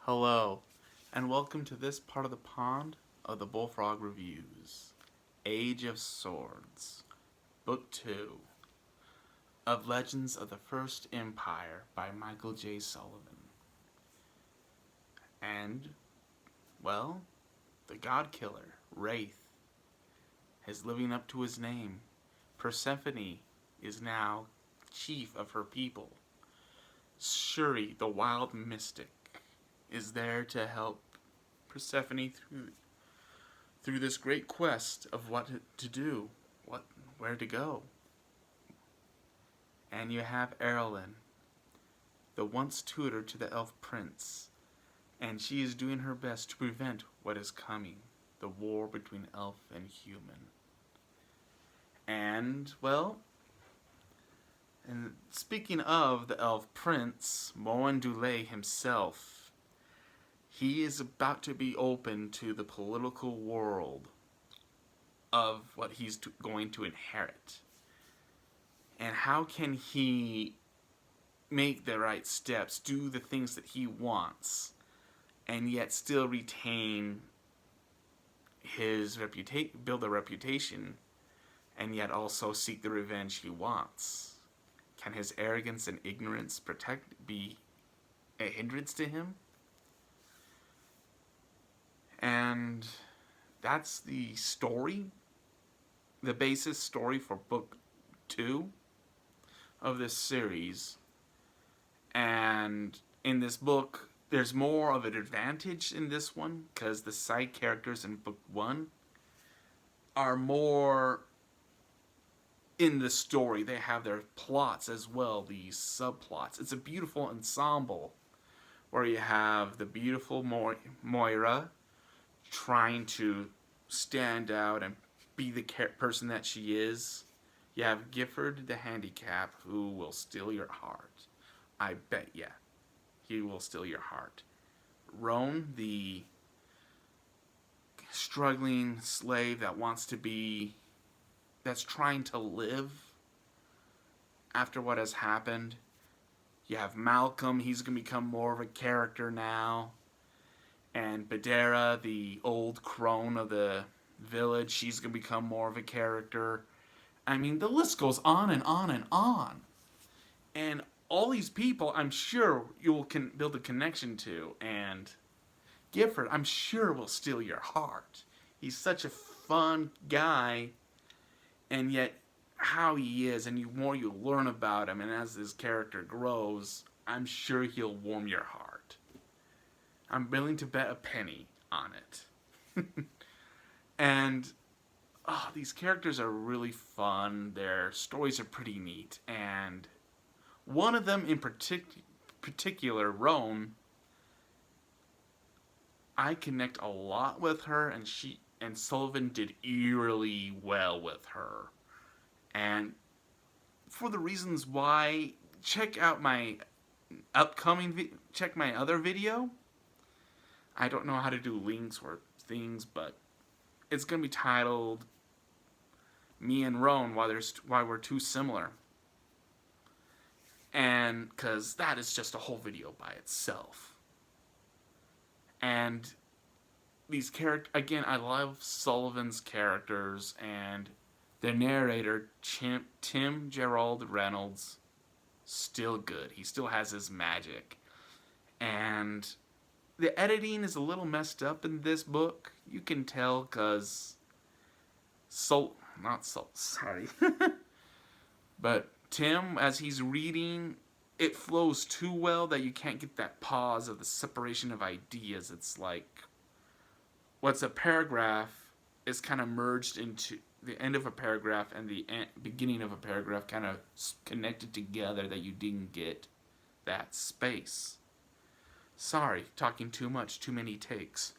Hello, and welcome to this part of the pond of the Bullfrog Reviews. Age of Swords, Book 2 of Legends of the First Empire by Michael J. Sullivan. And, well, the God Killer, Wraith, is living up to his name. Persephone is now chief of her people. Shuri, the wild mystic, is there to help Persephone through this great quest of what to do, where to go. And you have Erlyn, the once tutor to the elf prince, and she is doing her best to prevent what is coming, the war between elf and human. And, well, and speaking of the elf prince, Moan Dulé himself, he is about to be open to the political world of what he's going to inherit. And how can he make the right steps, do the things that he wants, and yet still retain his reputation, build a reputation, and yet also seek the revenge he wants? Can his arrogance and ignorance be a hindrance to him? And that's the story, the basis story for book 2 of this series. And in this book, there's more of an advantage in this one because the side characters in book 1 are more in the story. They have their plots as well, these subplots. It's a beautiful ensemble where you have the beautiful Moira trying to stand out and be the person that she is. You have Gifford the handicap who will steal your heart. I bet ya. He will steal your heart. Roan, the struggling slave that's trying to live after what has happened. You have Malcolm, he's going to become more of a character now. And Badera, the old crone of the village, she's going to become more of a character. I mean, the list goes on and on and on. And all these people, I'm sure you will build a connection to. And Gifford, I'm sure, will steal your heart. He's such a fun guy. And yet, how he is, and the more you learn about him, and as his character grows, I'm sure he'll warm your heart. I'm willing to bet a penny on it. And these characters are really fun. Their stories are pretty neat. And one of them in particular, Roan, I connect a lot with her, and Sullivan did eerily well with her. And for the reasons why, check out my check my other video. I don't know how to do links or things, but it's going to be titled Me and Roan, Why We're Too Similar. And because that is just a whole video by itself. And these characters, again, I love Sullivan's characters, and the narrator, Tim Gerald Reynolds, still good. He still has his magic. And the editing is a little messed up in this book. You can tell because but Tim, as he's reading, it flows too well that you can't get that pause of the separation of ideas. It's like what's a paragraph is kind of merged into the end of a paragraph and the beginning of a paragraph kind of connected together that you didn't get that space. Sorry, talking too much, too many takes.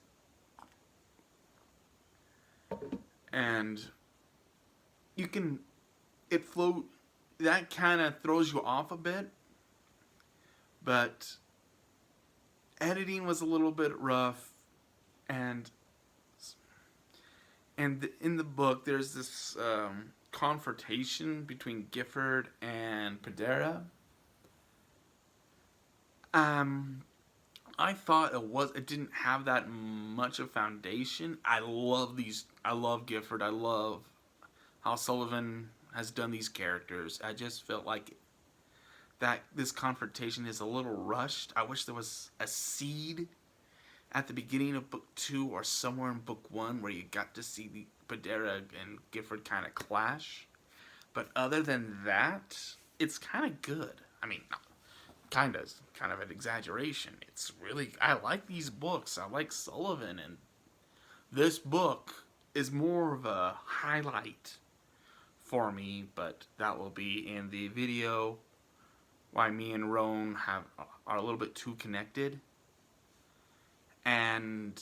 And that kind of throws you off a bit, but editing was a little bit rough, and in the book there's this confrontation between Gifford and Badera. I thought it didn't have that much of foundation. I love these. I love Gifford. I love how Sullivan has done these characters. I just felt like that this confrontation is a little rushed. I wish there was a seed at the beginning of book 2 or somewhere in book 1 where you got to see the Badera and Gifford kind of clash. But other than that, it's kind of good. I mean, kind of an exaggeration. It's really, I like these books. I like Sullivan, and this book is more of a highlight for me, but that will be in the video why me and Roan are a little bit too connected. And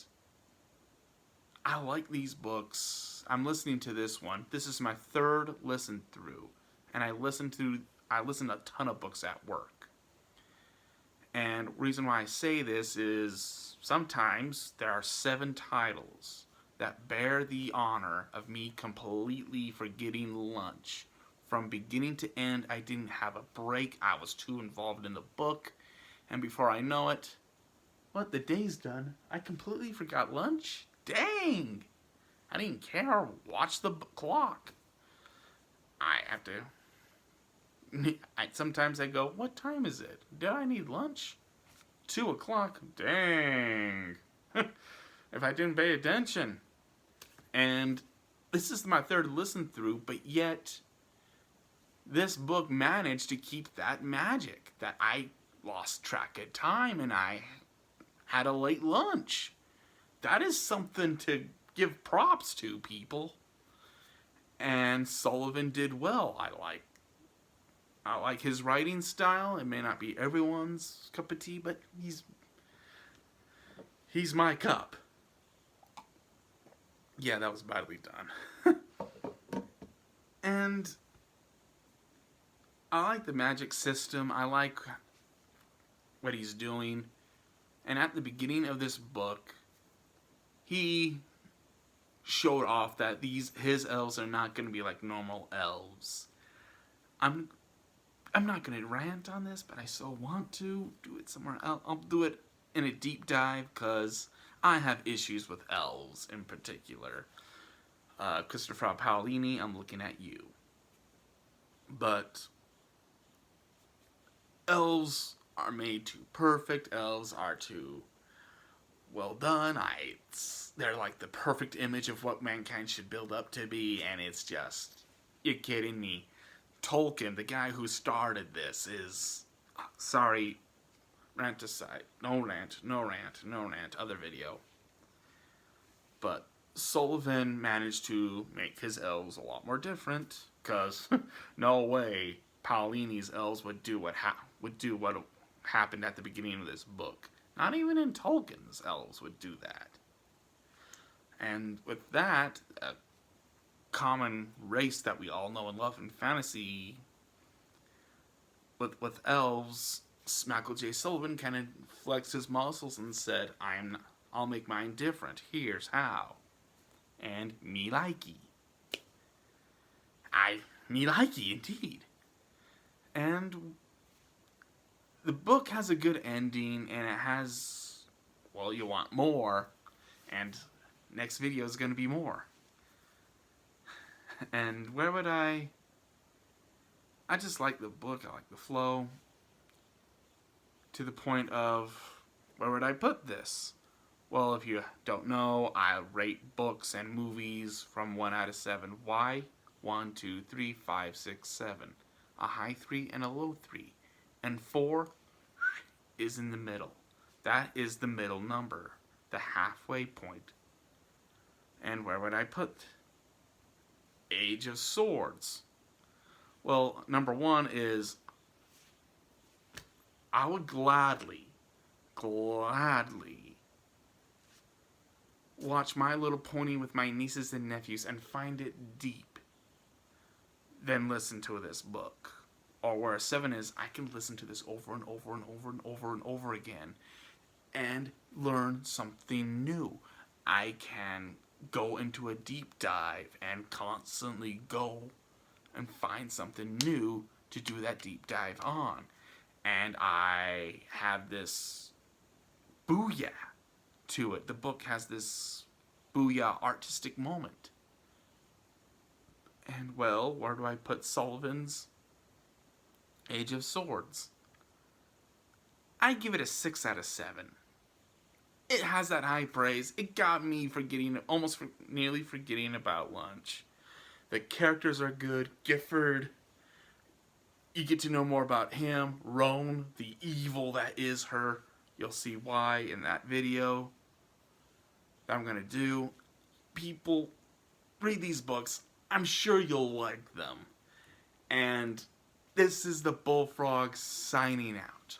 I like these books. I'm listening to this one. This is my 3rd listen through, and I listen to a ton of books at work. And reason why I say this is sometimes there are 7 titles that bear the honor of me completely forgetting lunch. From beginning to end, I didn't have a break. I was too involved in the book. And before I know it, what, the day's done? I completely forgot lunch? Dang! I didn't care. Watch the clock. I have to... sometimes I go, what time is it? Do I need lunch? 2 o'clock? Dang! If I didn't pay attention. And this is my 3rd listen through, but yet this book managed to keep that magic, that I lost track of time and I had a late lunch. That is something to give props to, people. And Sullivan did well. I like his writing style. It may not be everyone's cup of tea, but he's my cup. Yeah, that was badly done. And I like the magic system. I like what he's doing. And at the beginning of this book, he showed off that his elves are not going to be like normal elves. I'm not going to rant on this, but I so want to do it somewhere else. I'll do it in a deep dive because I have issues with elves in particular. Christopher Paolini, I'm looking at you. But elves are made too perfect. Elves are too well done. They're like the perfect image of what mankind should build up to be, and it's just, you're kidding me. Tolkien, the guy who started this, is, sorry, rant aside, no rant, other video. But Sullivan managed to make his elves a lot more different, because no way Paolini's elves would do what happened at the beginning of this book. Not even in Tolkien's elves would do that. And with that, a common race that we all know and love in fantasy, with elves, Michael J. Sullivan kind of flexed his muscles and said, I'll make mine different. Here's how. And me likey. Me likey, indeed. And the book has a good ending, and it has, well, you want more, and next video is going to be more. And where would I just like the book, I like the flow, to the point of, where would I put this? Well, if you don't know, I rate books and movies from 1 out of 7. Why? 1, 2, 3, 5, 6, 7. A high 3 and a low 3. And 4 is in the middle. That is the middle number. The halfway point. And where would I put Age of Swords? Well, number 1 is, I would gladly watch My Little Pony with my nieces and nephews and find it deep, then listen to this book. Or where a 7 is, I can listen to this over and over and over and over and over again and learn something new. I can go into a deep dive and constantly go and find something new to do that deep dive on. And I have this booyah to it. The book has this booyah artistic moment. And, well, where do I put Sullivan's Age of Swords? I give it a 6 out of 7. It has that high praise. It got me nearly forgetting about lunch. The characters are good. Gifford, you get to know more about him. Roan, the evil that is her. You'll see why in that video that I'm going to do. People, read these books. I'm sure you'll like them. And this is the Bullfrog signing out.